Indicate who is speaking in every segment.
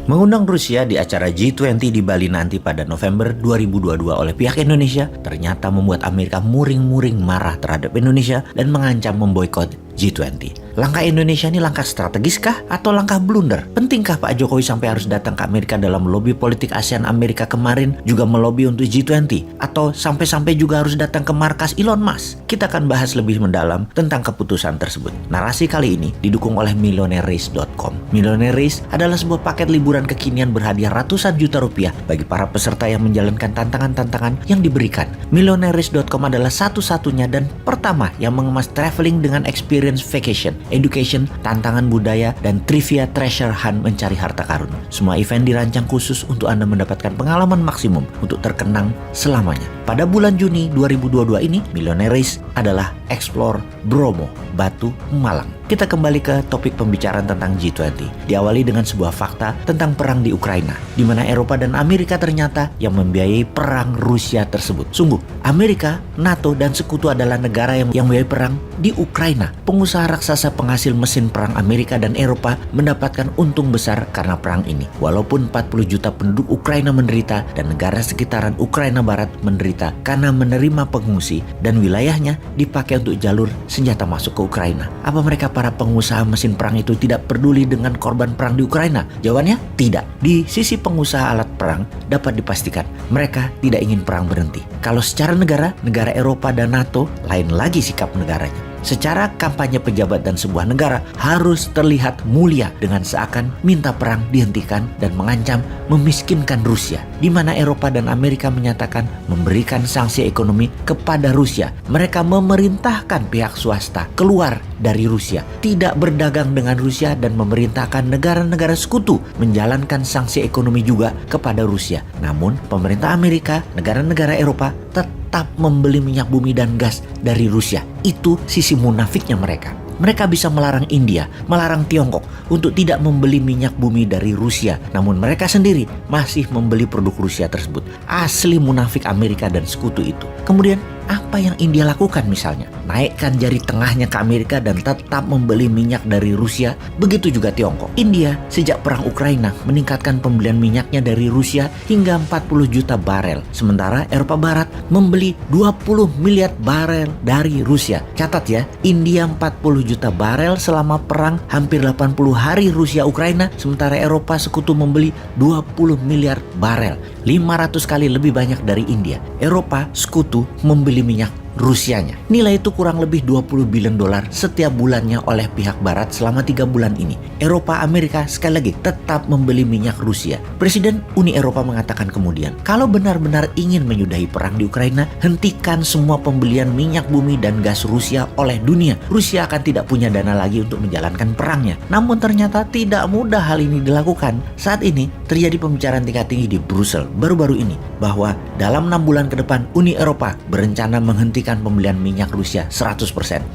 Speaker 1: Mengundang Rusia di acara G20 di Bali nanti pada November 2022 oleh pihak Indonesia ternyata membuat Amerika muring-muring marah terhadap Indonesia dan mengancam memboikot G20. Langkah Indonesia ini langkah strategis kah atau langkah blunder? Pentingkah Pak Jokowi sampai harus datang ke Amerika dalam lobby politik ASEAN Amerika kemarin juga melobi untuk G20? Atau sampai-sampai juga harus datang ke markas Elon Musk? Kita akan bahas lebih mendalam tentang keputusan tersebut. Narasi kali ini didukung oleh MillionaireRace.com. Millionaire Race adalah sebuah paket liburan kekinian berhadiah ratusan juta rupiah bagi para peserta yang menjalankan tantangan-tantangan yang diberikan. MillionaireRace.com adalah satu-satunya dan pertama yang mengemas traveling dengan experience vacation, education, tantangan budaya, dan trivia treasure hunt mencari harta karun. Semua event dirancang khusus untuk Anda mendapatkan pengalaman maksimum untuk terkenang selamanya. Pada bulan Juni 2022 ini, Millionaire Race adalah Explore Bromo, Batu, Malang. Kita kembali ke topik pembicaraan tentang G20. Diawali dengan sebuah fakta tentang perang di Ukraina, di mana Eropa dan Amerika ternyata yang membiayai perang Rusia tersebut. Sungguh, Amerika, NATO, dan sekutu adalah negara yang membiayai perang di Ukraina. Pengusaha raksasa penghasil mesin perang Amerika dan Eropa mendapatkan untung besar karena perang ini. Walaupun 40 juta penduduk Ukraina menderita dan negara sekitaran Ukraina Barat menderita karena menerima pengungsi dan wilayahnya dipakai untuk jalur senjata masuk ke Ukraina. Apa mereka para pengusaha mesin perang itu tidak peduli dengan korban perang di Ukraina? Jawabannya tidak. Di sisi pengusaha alat perang dapat dipastikan mereka tidak ingin perang berhenti. Kalau secara negara Eropa dan NATO lain lagi sikap negaranya. Secara kampanye pejabat dan sebuah negara harus terlihat mulia dengan seakan minta perang dihentikan dan mengancam memiskinkan Rusia. Di mana Eropa dan Amerika menyatakan memberikan sanksi ekonomi kepada Rusia. Mereka memerintahkan pihak swasta keluar dari Rusia, tidak berdagang dengan Rusia dan memerintahkan negara-negara sekutu menjalankan sanksi ekonomi juga kepada Rusia. Namun pemerintah Amerika, negara-negara Eropa tetap membeli minyak bumi dan gas dari Rusia. Itu sisi munafiknya mereka. Mereka bisa melarang India, melarang Tiongkok untuk tidak membeli minyak bumi dari Rusia. Namun mereka sendiri masih membeli produk Rusia tersebut. Asli munafik Amerika dan sekutu itu. Kemudian apa yang India lakukan misalnya? Naikkan jari tengahnya ke Amerika dan tetap membeli minyak dari Rusia. Begitu juga Tiongkok. India sejak perang Ukraina meningkatkan pembelian minyaknya dari Rusia hingga 40 juta barel. Sementara Eropa Barat membeli 20 miliar barel dari Rusia. Catat ya, India 40 juta barel selama perang hampir 80 hari Rusia-Ukraina. Sementara Eropa sekutu membeli 20 miliar barel. 500 kali lebih banyak dari India. Eropa sekutu membeli minyak Rusianya. Nilai itu kurang lebih 20 billion dolar setiap bulannya oleh pihak barat selama 3 bulan ini. Eropa, Amerika sekali lagi tetap membeli minyak Rusia. Presiden Uni Eropa mengatakan kemudian, kalau benar-benar ingin menyudahi perang di Ukraina, hentikan semua pembelian minyak bumi dan gas Rusia oleh dunia. Rusia akan tidak punya dana lagi untuk menjalankan perangnya. Namun ternyata tidak mudah hal ini dilakukan. Saat ini terjadi pembicaraan tingkat tinggi di Brussel baru-baru ini bahwa dalam 6 bulan ke depan Uni Eropa berencana menghentikan pembelian minyak Rusia 100%.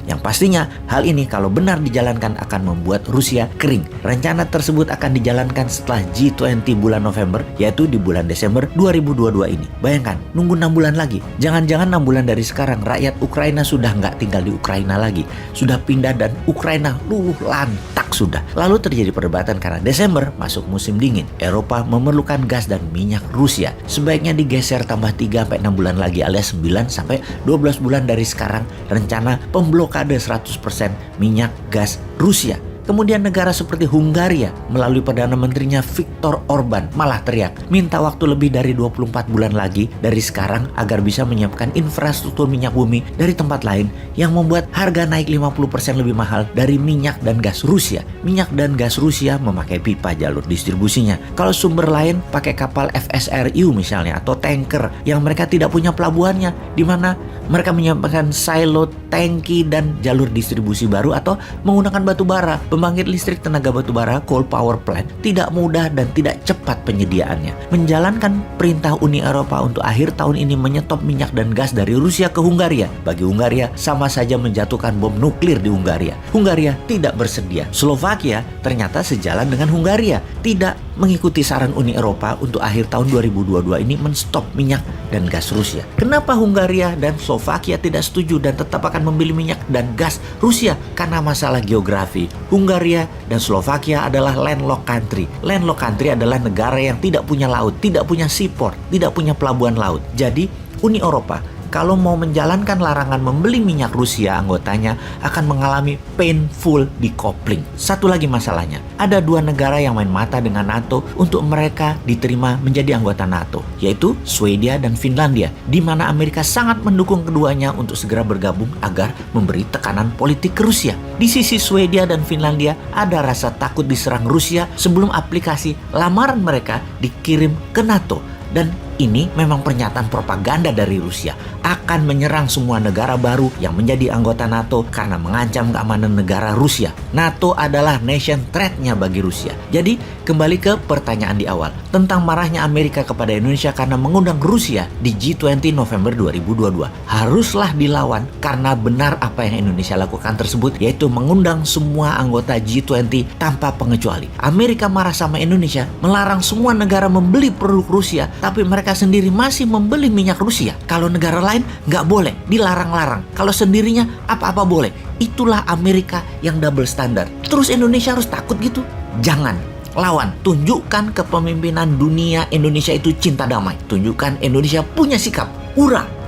Speaker 1: Yang pastinya hal ini kalau benar dijalankan akan membuat Rusia kering. Rencana tersebut akan dijalankan setelah G20 bulan November, yaitu di bulan Desember 2022 ini. Bayangkan, nunggu 6 bulan lagi. Jangan-jangan 6 bulan dari sekarang rakyat Ukraina sudah nggak tinggal di Ukraina lagi. Sudah pindah dan Ukraina luluh lantak sudah. Lalu terjadi perdebatan karena Desember masuk musim dingin. Eropa memerlukan gas dan minyak Rusia. Sebaiknya digeser tambah 3-6 bulan lagi alias 9-12 bulan dari sekarang rencana pemblokade 100% minyak gas Rusia. Kemudian negara seperti Hungaria melalui Perdana Menterinya Viktor Orban malah teriak minta waktu lebih dari 24 bulan lagi dari sekarang agar bisa menyiapkan infrastruktur minyak bumi dari tempat lain yang membuat harga naik 50% lebih mahal dari minyak dan gas Rusia. Minyak dan gas Rusia memakai pipa jalur distribusinya. Kalau sumber lain pakai kapal FSRU misalnya atau tanker yang mereka tidak punya pelabuhannya, di mana mereka menyiapkan silo, tangki dan jalur distribusi baru atau menggunakan batu bara. Pembangkit listrik tenaga batubara coal power plant tidak mudah dan tidak cepat penyediaannya. Menjalankan perintah Uni Eropa untuk akhir tahun ini menyetop minyak dan gas dari Rusia ke Hungaria. Bagi Hungaria sama saja menjatuhkan bom nuklir di Hungaria. Hungaria tidak bersedia. Slovakia ternyata sejalan dengan Hungaria, tidak mengikuti saran Uni Eropa untuk akhir tahun 2022 ini menstop minyak dan gas Rusia. Kenapa Hungaria dan Slovakia tidak setuju dan tetap akan membeli minyak dan gas Rusia? Karena masalah geografi. Hungaria dan Slovakia adalah landlocked country. Landlocked country adalah negara yang tidak punya laut, tidak punya seaport, tidak punya pelabuhan laut. Jadi Uni Eropa kalau mau menjalankan larangan membeli minyak Rusia, anggotanya akan mengalami painful decoupling. Satu lagi masalahnya, ada dua negara yang main mata dengan NATO untuk mereka diterima menjadi anggota NATO, yaitu Swedia dan Finlandia, di mana Amerika sangat mendukung keduanya untuk segera bergabung agar memberi tekanan politik ke Rusia. Di sisi Swedia dan Finlandia ada rasa takut diserang Rusia sebelum aplikasi lamaran mereka dikirim ke NATO. Dan ini memang pernyataan propaganda dari Rusia akan menyerang semua negara baru yang menjadi anggota NATO karena mengancam keamanan negara Rusia. NATO adalah nation threat-nya bagi Rusia. Jadi kembali ke pertanyaan di awal tentang marahnya Amerika kepada Indonesia karena mengundang Rusia di G20 November 2022. Haruslah dilawan karena benar apa yang Indonesia lakukan tersebut, yaitu mengundang semua anggota G20 tanpa pengecuali. Amerika marah sama Indonesia, melarang semua negara membeli produk Rusia, tapi mereka sendiri masih membeli minyak Rusia. Kalau negara lain nggak boleh, dilarang-larang. Kalau sendirinya apa-apa boleh. Itulah Amerika yang double standard. Terus Indonesia harus takut gitu? Jangan. Lawan. Tunjukkan kepemimpinan dunia Indonesia itu cinta damai. Tunjukkan Indonesia punya sikap. Hurra!